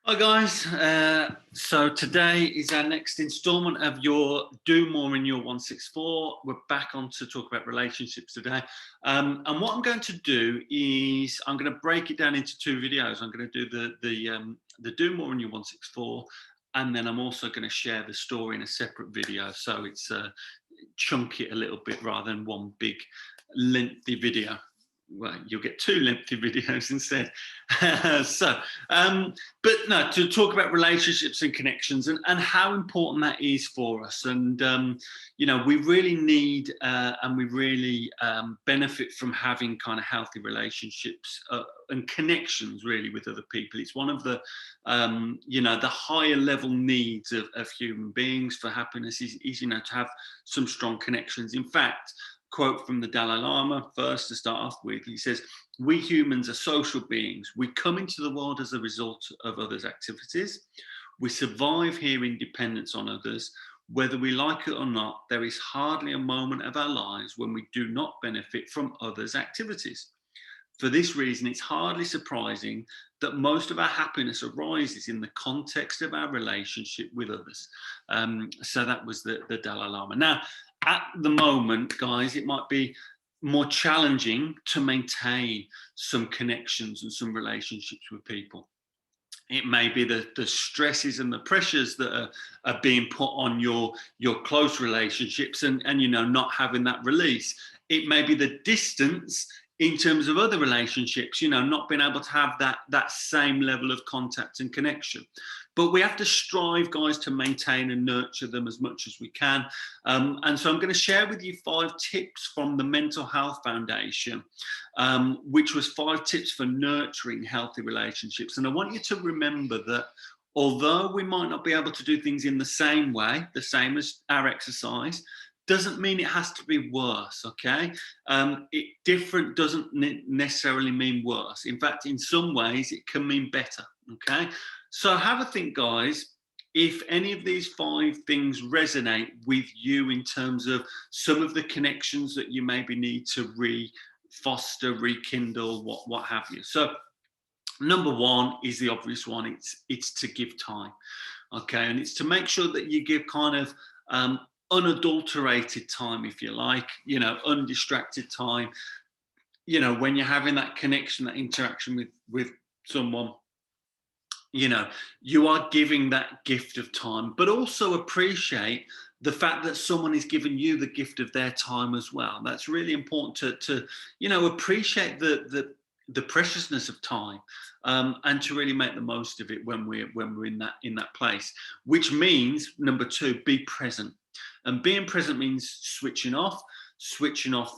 Hi guys, so today is our next instalment of your Do More in Your 164. We're back on to talk about relationships today. And what I'm going to do is I'm going to break it down into two videos. I'm going to do the Do More in Your 164, and then I'm also going to share the story in a separate video. So it's chunk it a little bit rather than one big lengthy video. Well, you'll get two lengthy videos instead. so, but no, to talk about relationships and connections and how important that is for us. And, we really need and we really benefit from having kind of healthy relationships and connections really with other people. It's one of the higher level needs of human beings for happiness is to have some strong connections. In fact, quote from the Dalai Lama first to start off with. He says, "We humans are social beings. We come into the world as a result of others' activities. We survive here in dependence on others. Whether we like it or not, there is hardly a moment of our lives when we do not benefit from others' activities. For this reason, it's hardly surprising that most of our happiness arises in the context of our relationship with others." So that was the Dalai Lama. Now, at the moment, guys, it might be more challenging to maintain some connections and some relationships with people. It may be the stresses and the pressures that are being put on your close relationships and not having that release. It may be the distance in terms of other relationships, not being able to have that same level of contact and connection. But we have to strive, guys, to maintain and nurture them as much as we can. And so I'm going to share with you 5 tips from the Mental Health Foundation, which was 5 tips for nurturing healthy relationships. And I want you to remember that although we might not be able to do things in the same way, the same as our exercise, doesn't mean it has to be worse, okay? Different doesn't necessarily mean worse. In fact, in some ways, it can mean better, okay? So have a think, guys, if any of these 5 things resonate with you in terms of some of the connections that you maybe need to foster, rekindle, what have you. So number 1 is the obvious one. It's to give time, okay? And it's to make sure that you give kind of unadulterated time, if you like, undistracted time, when you're having that connection, that interaction with someone, you are giving that gift of time, but also appreciate the fact that someone is giving you the gift of their time as well. That's really important to appreciate the preciousness of time, and to really make the most of it when we're in that place. Which means number 2, be present. And being present means switching off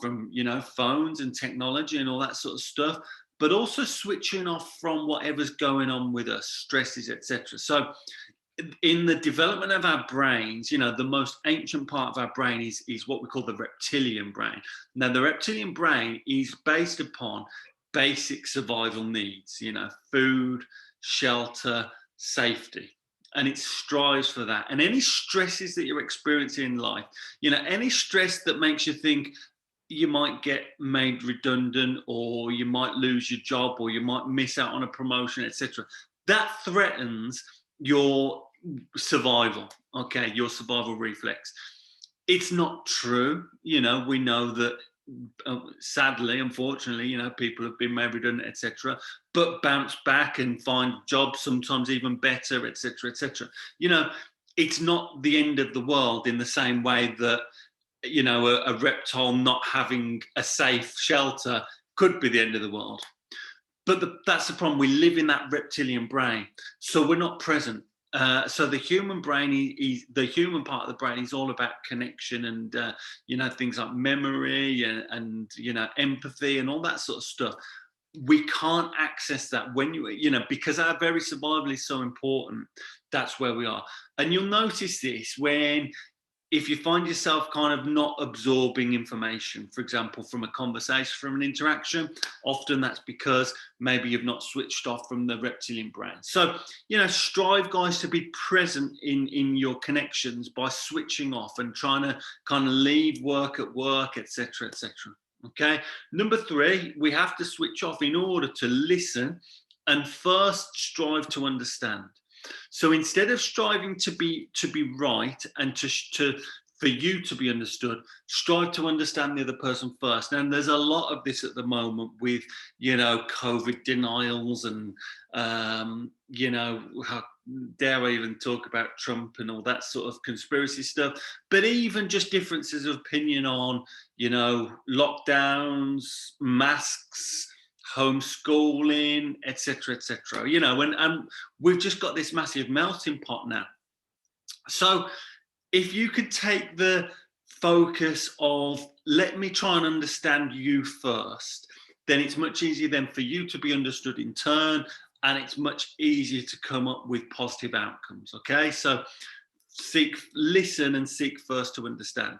from phones and technology and all that sort of stuff, but also switching off from whatever's going on with us, stresses, etc. So in the development of our brains, the most ancient part of our brain is what we call the reptilian brain. Now, the reptilian brain is based upon basic survival needs, food, shelter, safety. And it strives for that. And any stresses that you're experiencing in life, any stress that makes you think you might get made redundant, or you might lose your job, or you might miss out on a promotion, etc., that threatens your survival, okay, your survival reflex. It's not true. We know that sadly, unfortunately, people have been made redundant, etc., but bounce back and find jobs sometimes even better, etc., etc. It's not the end of the world in the same way that a reptile not having a safe shelter could be the end of the world. But that's the problem. We live in that reptilian brain, so we're not present. So the human brain, the human part of the brain is all about connection and things like memory and empathy and all that sort of stuff. We can't access that when because our very survival is so important. That's where we are. And you'll notice this if you find yourself kind of not absorbing information, for example, from a conversation, from an interaction, often that's because maybe you've not switched off from the reptilian brain. So, strive, guys, to be present in your connections by switching off and trying to kind of leave work at work, etc., etc. Okay. Number 3, we have to switch off in order to listen and first strive to understand. So instead of striving to be right and for you to be understood, strive to understand the other person first. And there's a lot of this at the moment with, COVID denials and, how dare I even talk about Trump and all that sort of conspiracy stuff, but even just differences of opinion on, lockdowns, masks, homeschooling, etc., etc. And we've just got this massive melting pot now. So if you could take the focus of, let me try and understand you first, then it's much easier then for you to be understood in turn, and it's much easier to come up with positive outcomes. Okay, so listen and seek first to understand.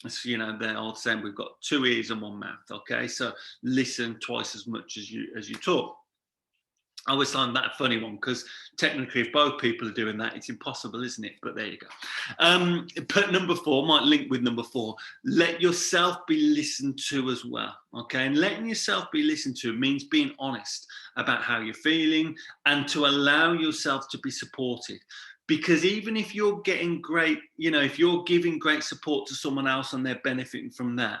So, the old saying, we've got 2 ears and 1 mouth. Okay, so listen twice as much as you talk. I always find that a funny one, because technically if both people are doing that, it's impossible, isn't it? But there you go. But number 4 might link with number 4. Let yourself be listened to as well. Okay, and letting yourself be listened to means being honest about how you're feeling and to allow yourself to be supported. Because even if you're getting great, if you're giving great support to someone else and they're benefiting from that,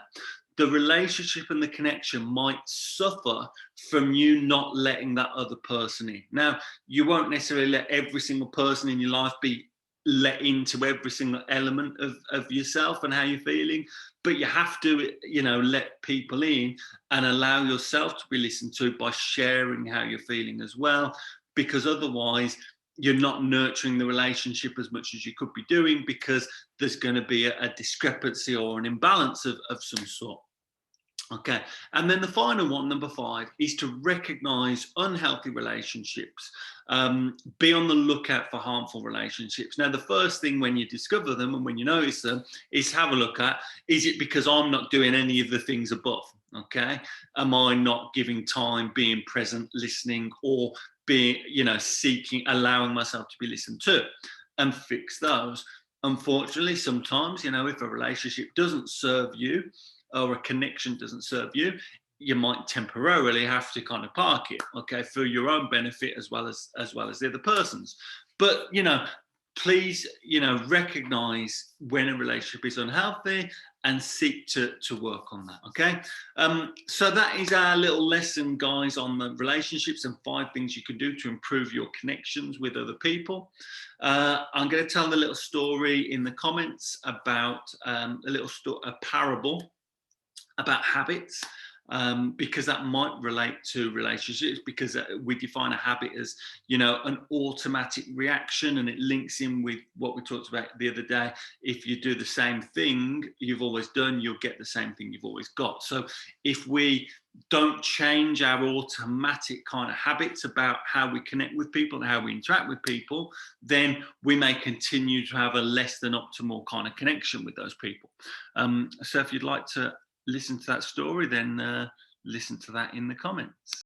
the relationship and the connection might suffer from you not letting that other person in. Now, you won't necessarily let every single person in your life be let into every single element of yourself and how you're feeling, but you have to, let people in and allow yourself to be listened to by sharing how you're feeling as well, because otherwise you're not nurturing the relationship as much as you could be doing, because there's going to be a discrepancy or an imbalance of some sort. Okay, and then the final one, number 5, is to recognize unhealthy relationships. Be on the lookout for harmful relationships. Now, the first thing when you discover them and when you notice them is have a look at, is it because I'm not doing any of the things above? Okay, am I not giving time, being present, listening, or being, seeking, allowing myself to be listened to, and fix those. Unfortunately, sometimes, if a relationship doesn't serve you, or a connection doesn't serve you, you might temporarily have to kind of park it, okay, for your own benefit as well as the other person's. But please, recognize when a relationship is unhealthy and seek to work on that. Okay, so that is our little lesson, guys, on the relationships and 5 things you can do to improve your connections with other people. I'm going to tell the little story in the comments about a parable about habits, because that might relate to relationships, because we define a habit as, an automatic reaction, and it links in with what we talked about the other day. If you do the same thing you've always done, you'll get the same thing you've always got. So if we don't change our automatic kind of habits about how we connect with people and how we interact with people, then we may continue to have a less than optimal kind of connection with those people. So if you'd like to listen to that story, then listen to that in the comments.